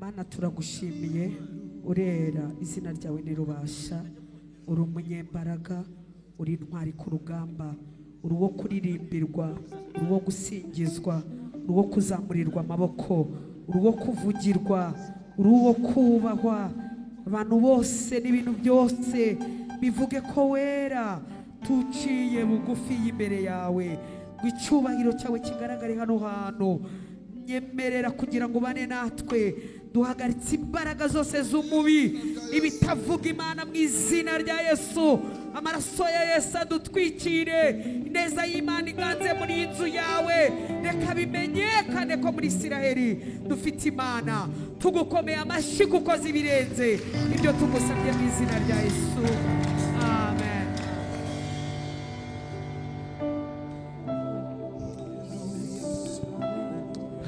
Mana turagushimiye urera izina ryawe nirubasha uri umunyembaraga uri intwari ku rugamba uri wo kuririmbirwa uri wo gusingizwa uri wo kuzamurirwa amaboko uri wo kuvugirwa uri wo kubahwa abantu bose n'ibintu byose bivuge ko wera tuciye bugufi y'imbere yawe ngo icyubahiro cyawe kigaragare hano hantu nyemerera kugira ngo bane natwe duhagaritse imbaraga zose z'umubi ibitavuga Imana mu izina rya Yesu amaraso ya Yesu adutwikire ineza y'Imana iganze muri inzu yawe reka bimenyekane ko muri Isiraheli dufite Imana tugukomeye amashyi kuko zibirenze ibyo tugusabye mu izina rya Yesu amen.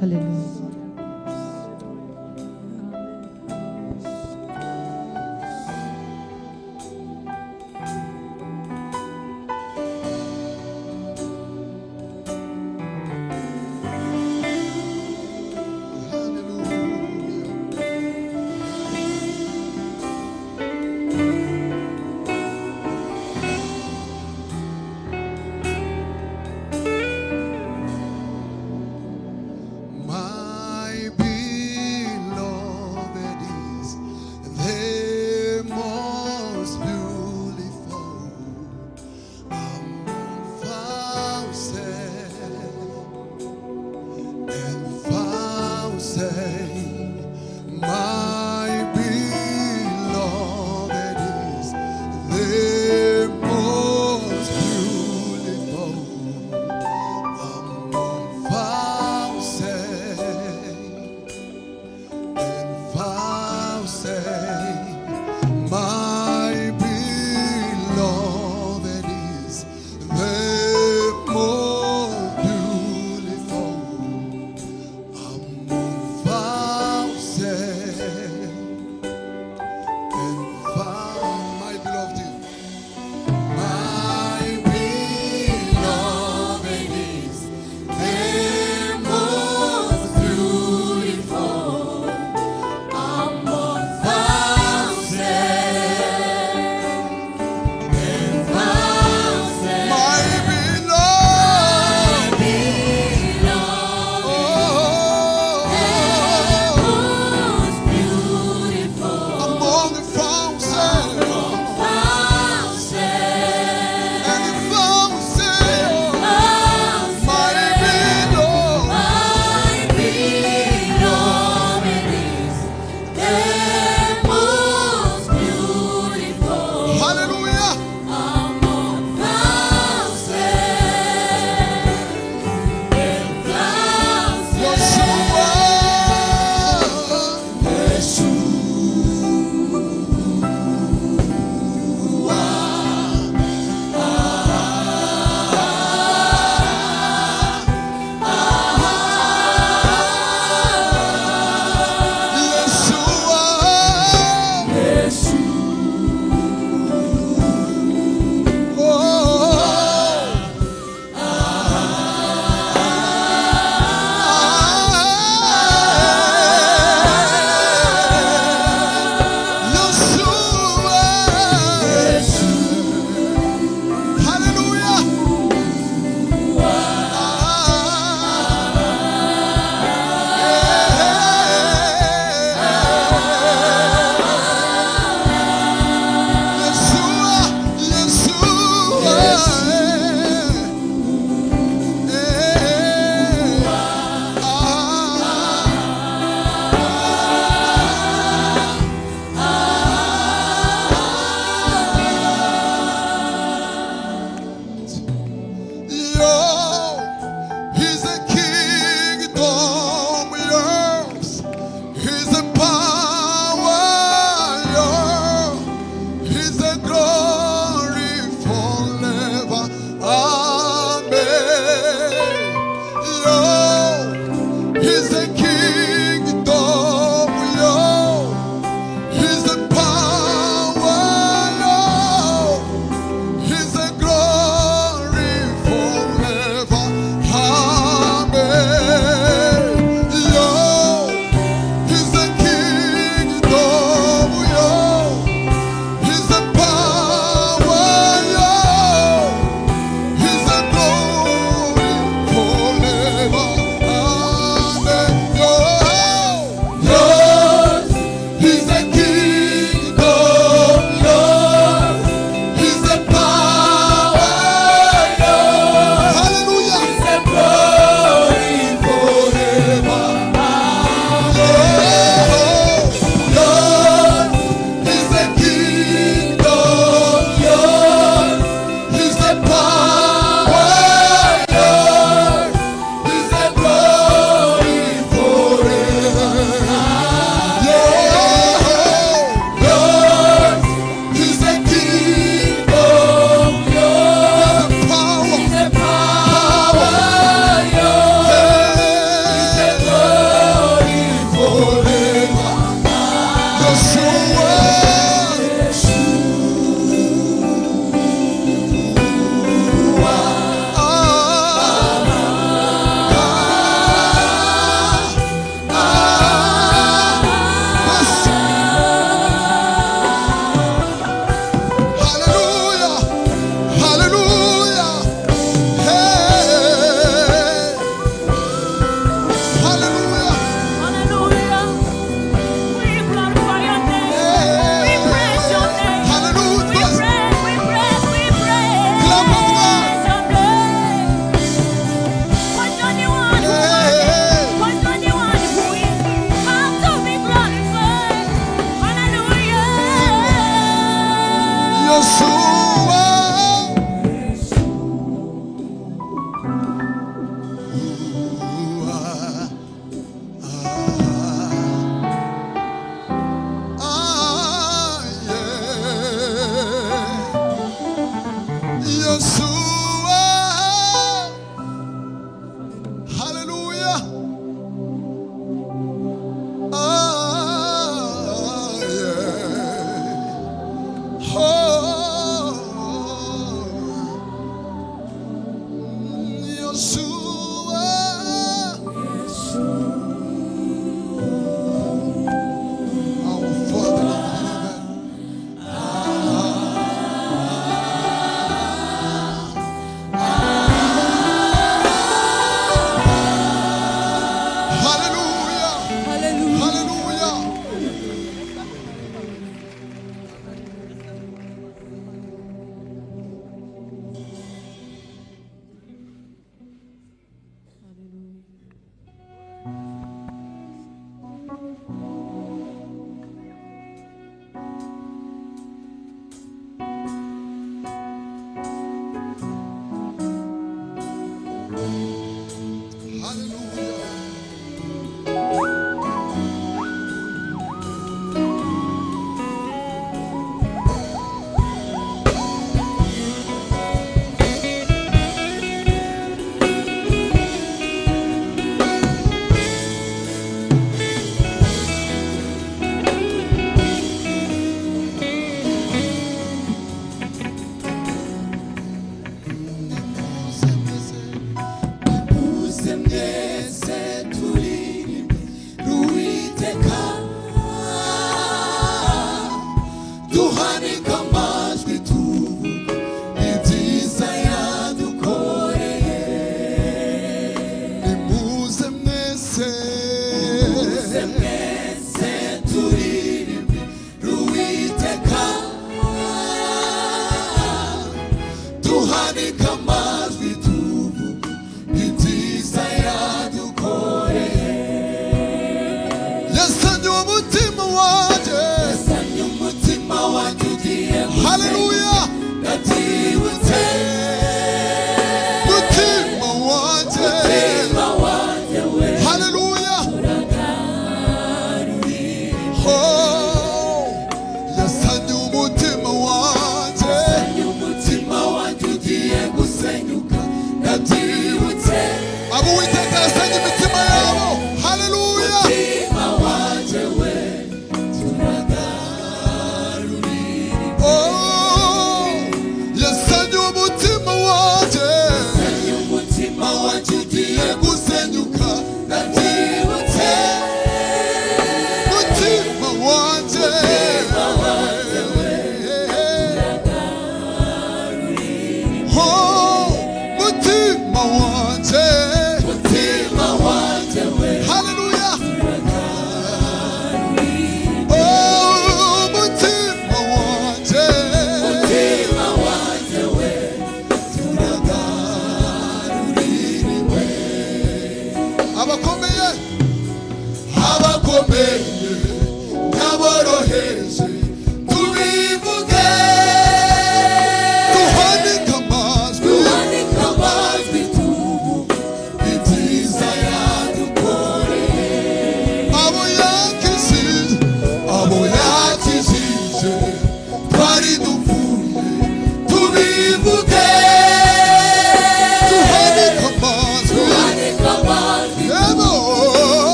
Hallelujah.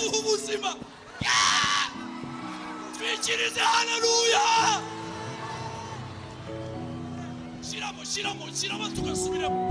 akaduha ubuzima. Twikirize haleluya. Shiramo tugasubiramo.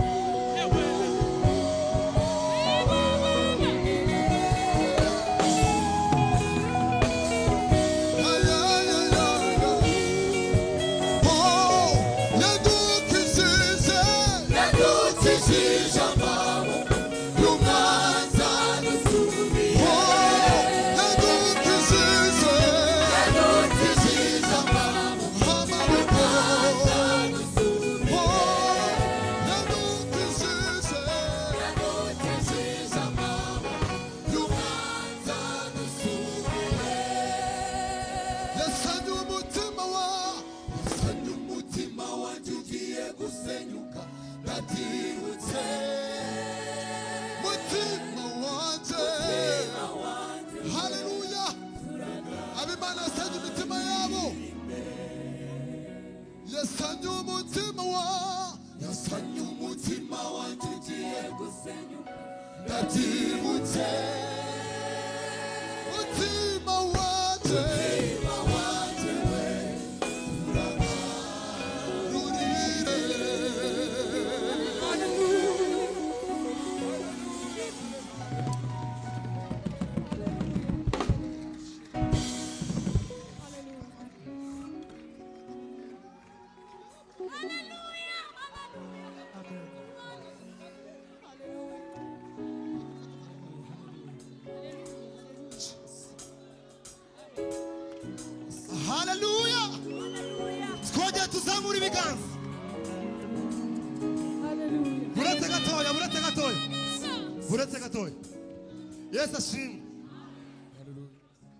Yesu ashimwe.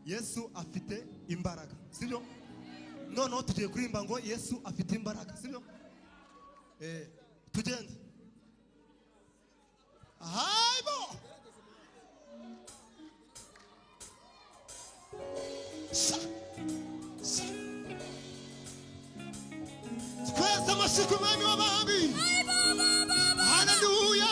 Yesu afite imbaraga, sibyo? Noneho tugiye kurimba ngo Yesu afite imbaraga, sibyo? Tugende. Haybo. Twese amashyi umwami w'abami. Haleluya.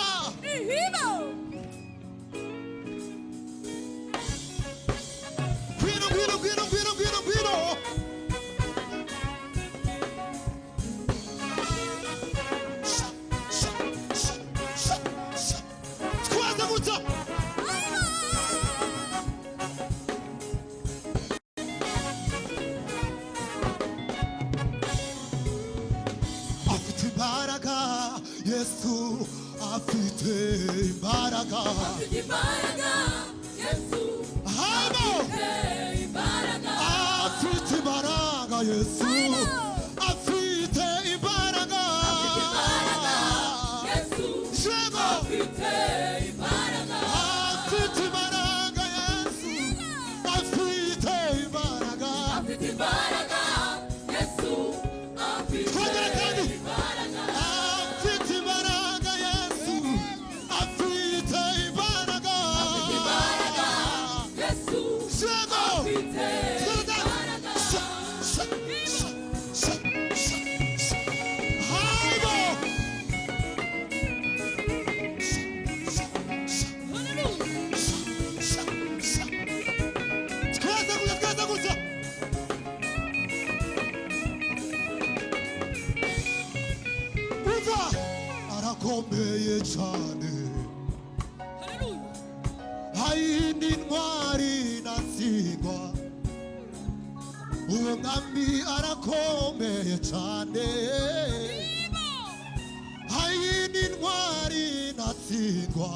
Yesu afite imbaraga. Afite imbaraga. Yesu afite imbaraga. Afite imbaraga. Yesu afite imbaraga. Afite imbaraga. Yesu afite imbaraga. Afite imbaraga. Yesu afite imbaraga. Afite imbaraga. Yesu afite imbaraga. Arakomeye cyane. Hayindi ntwari natsindwa. Uwo mwami arakomeye cyane. Hayindi ntwari natsindwa.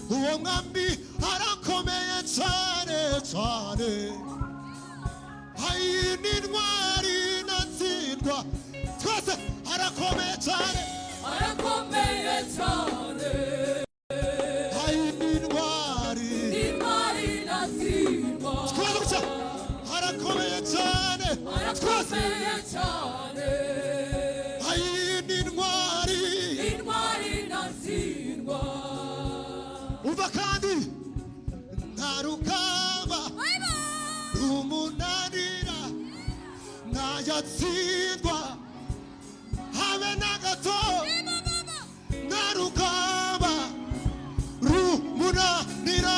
Uwo mwami arakomeye cyane cyane. Hayindi ntwari natsindwa. Twese arakomeye cyane. Arakomeye cyane. Hayindi ntwari natsindwa. Twese arakomeye cyane. Arakomeye cyane. Hayindi ntwari natsindwa. Umva kandi nta rugamba rumunanira ntayatsindwa habe na gato. Nta rugamba rumunanira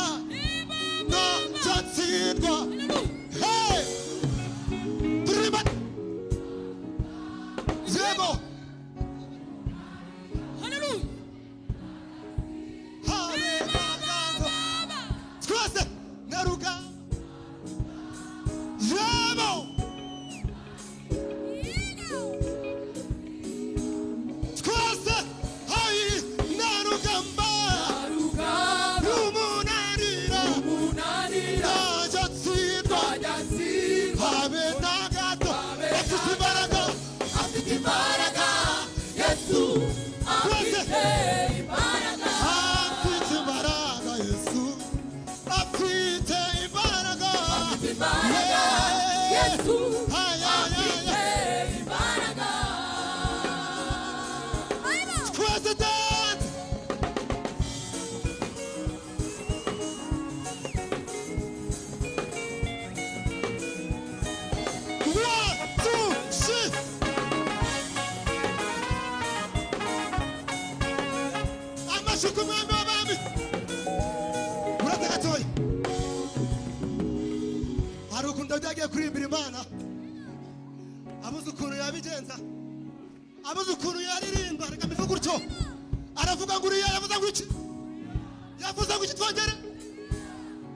habe na gato afite imbaraga Yesu afite imbaraga afite imbaraga Yesu afite imbaraga Yesu Haya afite imbaraga President Kumwami w'abami urate gatoya hari ukuntu Dawidi yagiye kurimbira Imana abuze ukuntu yabigenza abuze ukuntu yaririmba reka mbivuge gutyo aravuga ngo uriya yavuze ngo iki yavuze ngo iki twongere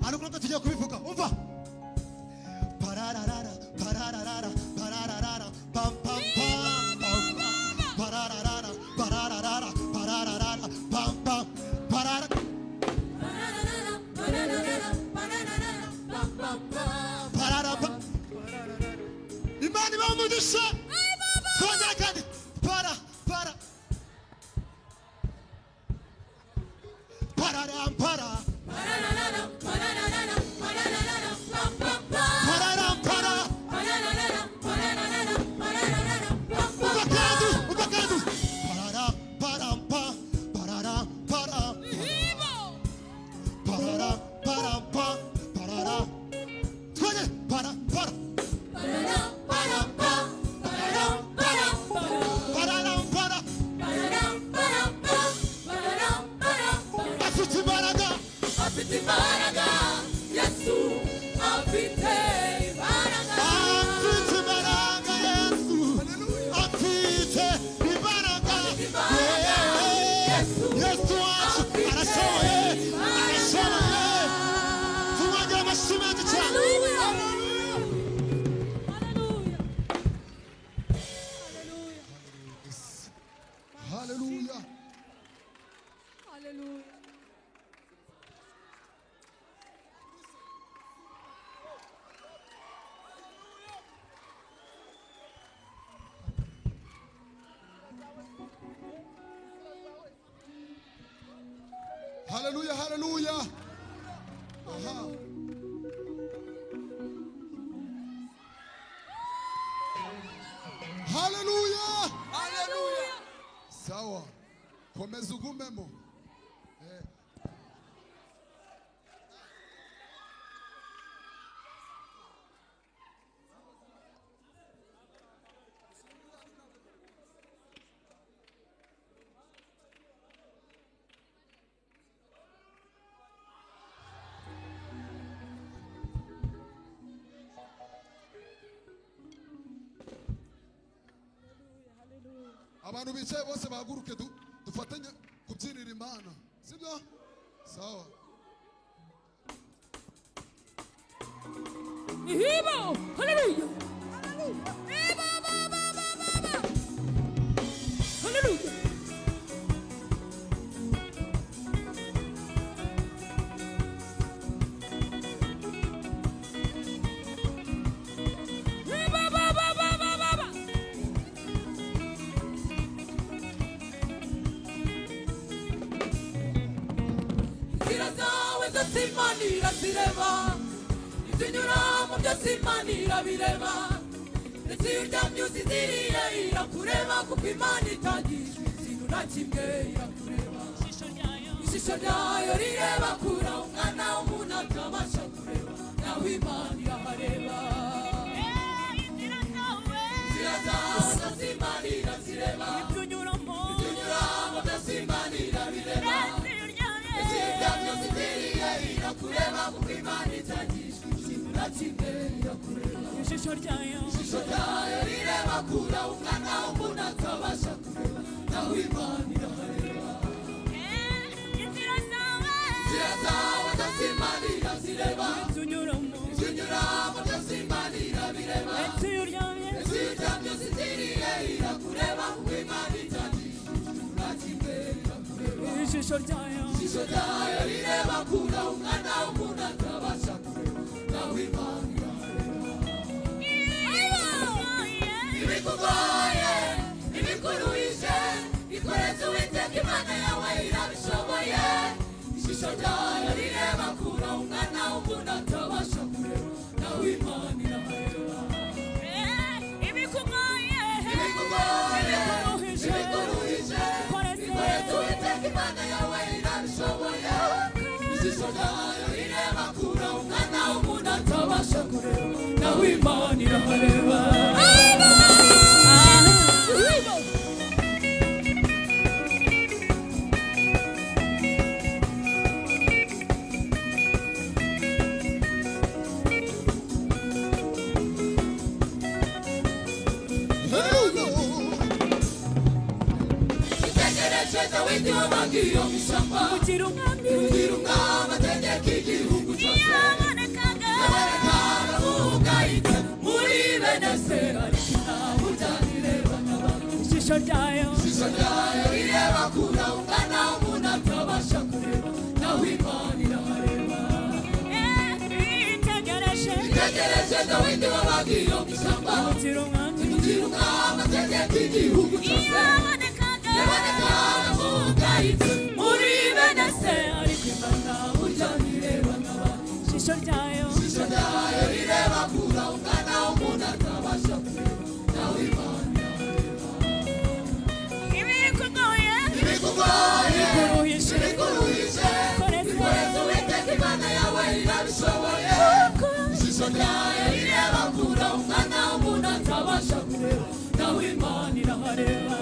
hari ukuntu tugiye kubivuga umva parararara parararara parararara pam pam pam parararara parararara parararara pam pam parararara parararara Imana iba umugisha twongera kandi para para pararam para pararam para ubakadu pararam param pa pararam para pararam param pa pararam twongera para para imbaraga Yesu afite imbaraga Yesu afite imbaraga Yesu wacu arashoboye tumwagira amashimwe cyane Hallelujah Hallelujah, hallelujah. Hallelujah. Hallelujah. Sawa. Komeza ugumemo. Abantu bicaye bose bahaguruke dufatanye kubyinira Imana sibyo sawa Ihimo hallelujah hallelujah Simanira bireba Izinyura mu byo simanira bireba Ndetse uryamye uziziriye irakureba kuko Imana itagishwa ikintu na kimwe irakureba Ijisho ryayo rireba kure umwana w'umuntu atabasha kureba nawe Imana irahareba Inzira zawe zasimanira zireba Izinyuramo byo simanira bireba kureba kuko Imana itagishwa ikintu na kimwe irakureba Ijisho ryayo rireba kure umwana w'umuntu atabasha kureba nawe Imana irahareba Inzira zawe zasimanira zireba Izinyuramo byo simanira bireba Uryamye uziziriye irakureba kuko Imana itagishwa ikintu na kimwe irakureba Ijisho ryayo rireba kure umwana w'umuntu atabasha kureba nawe Imana irahareba irahareba. Itegereje Dawidi wabagiye mu ishyamba, Ugira umwami ategeka igihugu cyose. yabonekaga Aravuga ite muri bene se, ariko ntawe utabirebana abantu. Ijisho ryayo rireba kure ungana umuntu atabasha kureba, nawe Imana irahareba. Itegereje Dawidi wabagiye mu ishyamba, ugira umwami ategeka igihugu cyose. yabonekaga Aravuga ite muri bene se, ariko Imana burya ntirebana abantu. Ijisho ryayo rireba kure ungana umuntu atabasha kureba, nawe Imana irahareba. ibikugoye Ibikugoye bikuruhije bikuruhije, koreze bikoreze Uwiteka Imana yawe irabishoboye. Ijisho ryayo rireba kure ungana umuntu atabasha kureba, nawe Imana irahareba.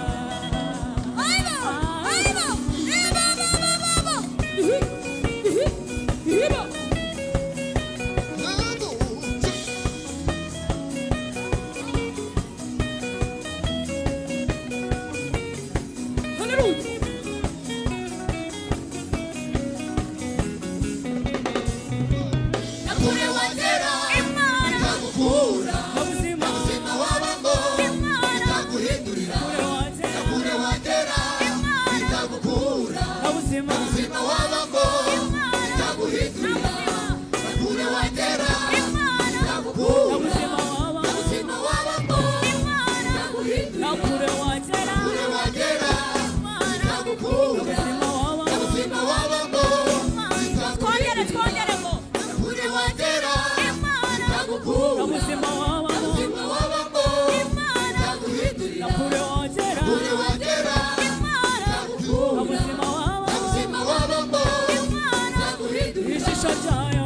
Nakure wagera ikagukura, ubuzima ubuzima wabamo ikaguhindurira. Nakure wagera ikagukura, ubuzima ubuzima wabamo ikaguhindurira. Nakure wagera ikagukura, ubuzima waba ubuzima wabamo ikaguhindurira. nakure wagera Nakure wagera ikagukura, ubuzima waba ubuzima wabamo twongeremo nakure wagera ikagukura, ubuzima waba ubuzima wabamo ikaguhindurira. nakure wagera Nakure wagera ikagukura, ubuzima waba ubuzima wabamo ikaguhindurira. ijisho ryayo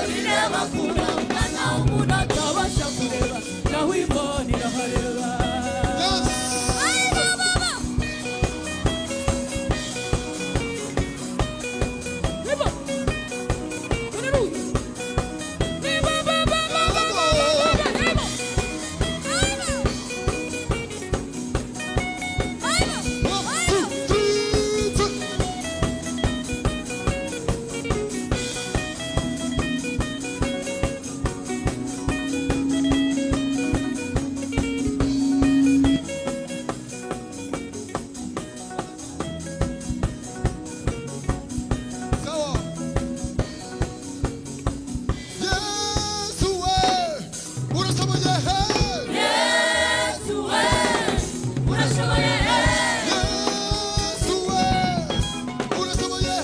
Rireba kure ungana umuntu atabasha kureba, naho Imana irahareba. Yesu we, urashoboye. Yesu we, urashoboye. Yesu we, urashoboye.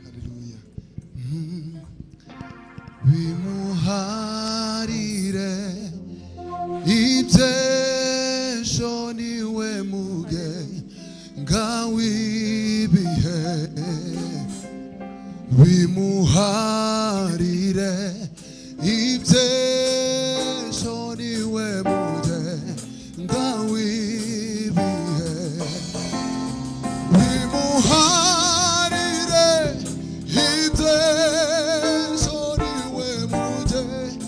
Haleluya. Bimuharire iby'ejo niwe mugenga w'ibihe. Bimuharire iby'ejo niwe mugenga w'ibihe. Bimuharire iby'ejo niwe mugenga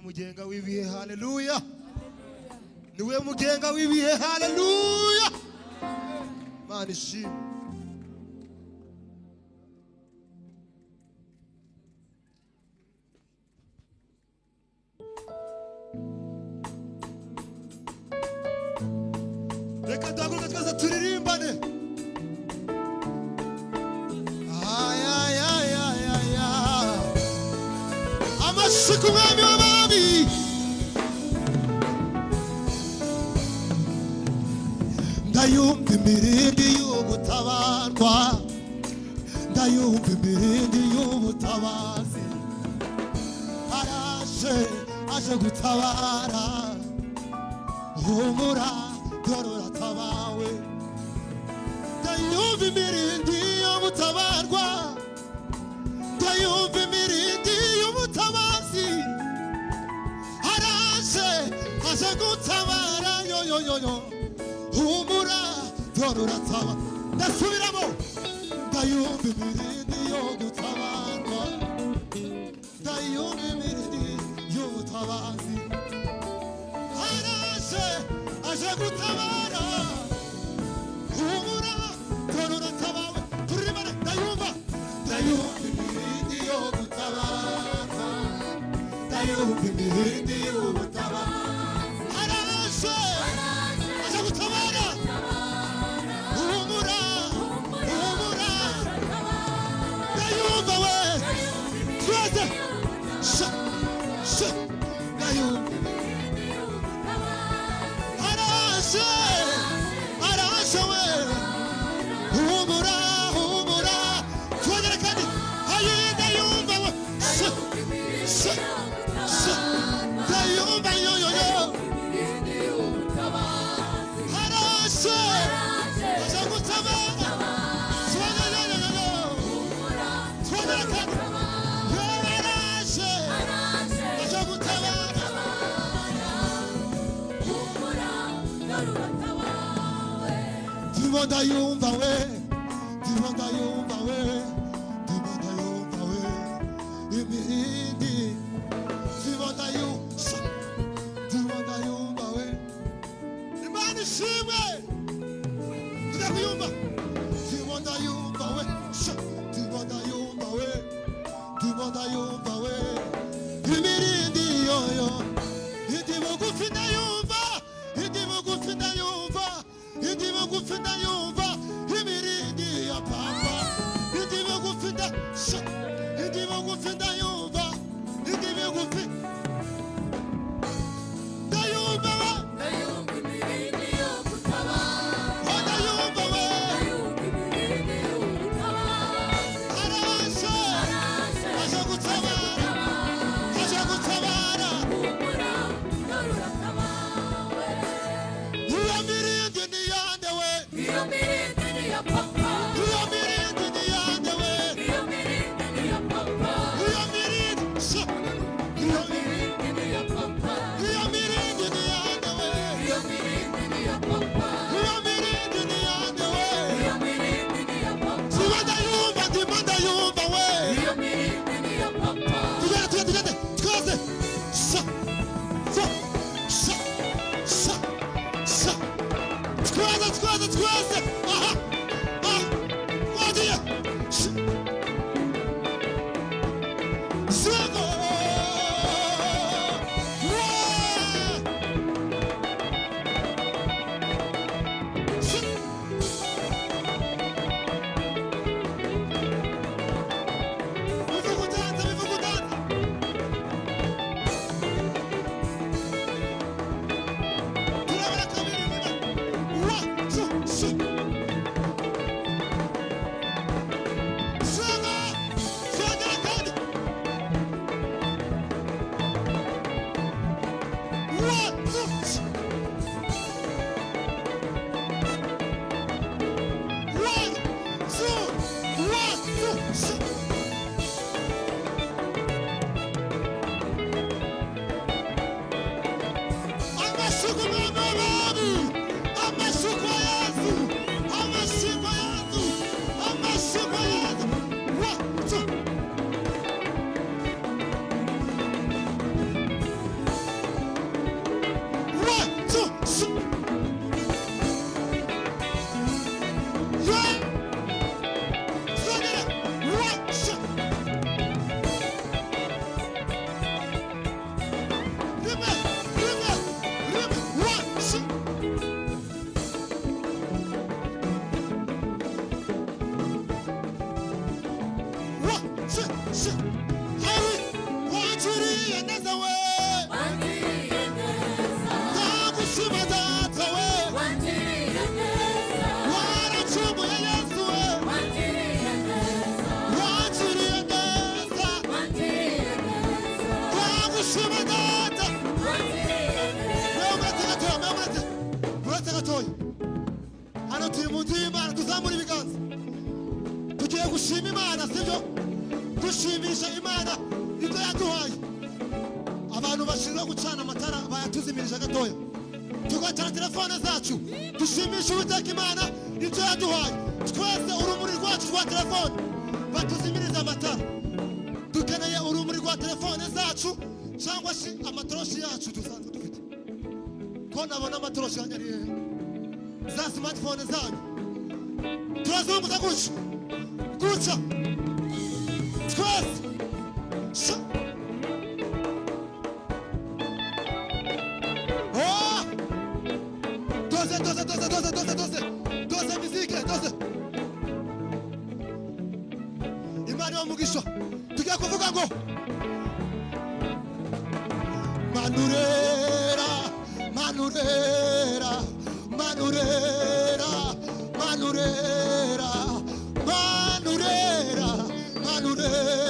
mugenga w'ibihe haleluya niwe mugenga w'ibihe haleluya Mana ishimwe reka duhaguruke twese turirimbane amashyi umwami w'abami ndayumva imirindi y'ubutabarwa ndayumva imirindi y'ubutabazi aje gutabara humura dore uratabawe ndayumva imirindi y'ubutabarwa ndayumva imirindi y'ubutabazi aje gutabara yo humura dore urataba ndasubiramo ndayumva imirindi yo gutabarwa ndayumva imirindi y'ubutabazi aje gutabara humura dore uratabawe turibane ndayumva imirindi yo gutabarwa ndayumva imirindi y'ubutabazi aje gutabara humura ndayumva we twese ndayumva arashe we humura twongere kandi ayi ndayumva we ndayumva yo arashe aje gutabara twongere kandi arashe aje gutabara ndayumva we imirindi ndayumva we Imana ishimwe ndakuyumva ndayumva we ndayumva we imirindi yoyo indi bugufi ndayumva imirindi ya papa indi bugufi ndayumva ndayumva imirindi yo gutabara ndayumva we imirindi yo gutabara aje gutabara humura dore uratabawe iyo mirindi ni yande we iyo mirindi ni ya papa iyo mirindi ni yande we iyo mirindi ni ya papa iyo mirindi ni ya papa iyo mirindi ni yande we iyo mirindi ni ya papa iyo mirindi ni yande we iyo mirindi ni ya papa ndimo ndayumva we iyo mirindi ni ya papa tugende twese twese aha wagiye Sego wangiriye neza we wangiriye neza ndagushima data we wangiriye neza waracumuye Yesu we wangiriye neza wangiriye neza wangiriye neza ndagushima data wangiriye neza uretse gatoya hano turi mu nzu y'Imana tuzamura ibiganza tugiye gushima Imana sibyo dushimisha Imana ibyo yaduhaye abantu bashinzwe gucana amatara bayatuzimirije gatoya tugacana telefone zacu dushimisha Uwiteka Imana ibyo yaduhaye twese urumuri rwacu rwa telefone batuzimiriza amatara dukeneye urumuri rwa telefone zacu cyangwa se amatoroshi yacu dusanzwe dufite ko nabona amatoroshi yanjye ari hehe za smartphone zanyu turazunguza gutya gutya twese oh doze mizike doze Imana y'umugisha tugiye kuvuga ngo manurera manurera manurera manurera manurera manurera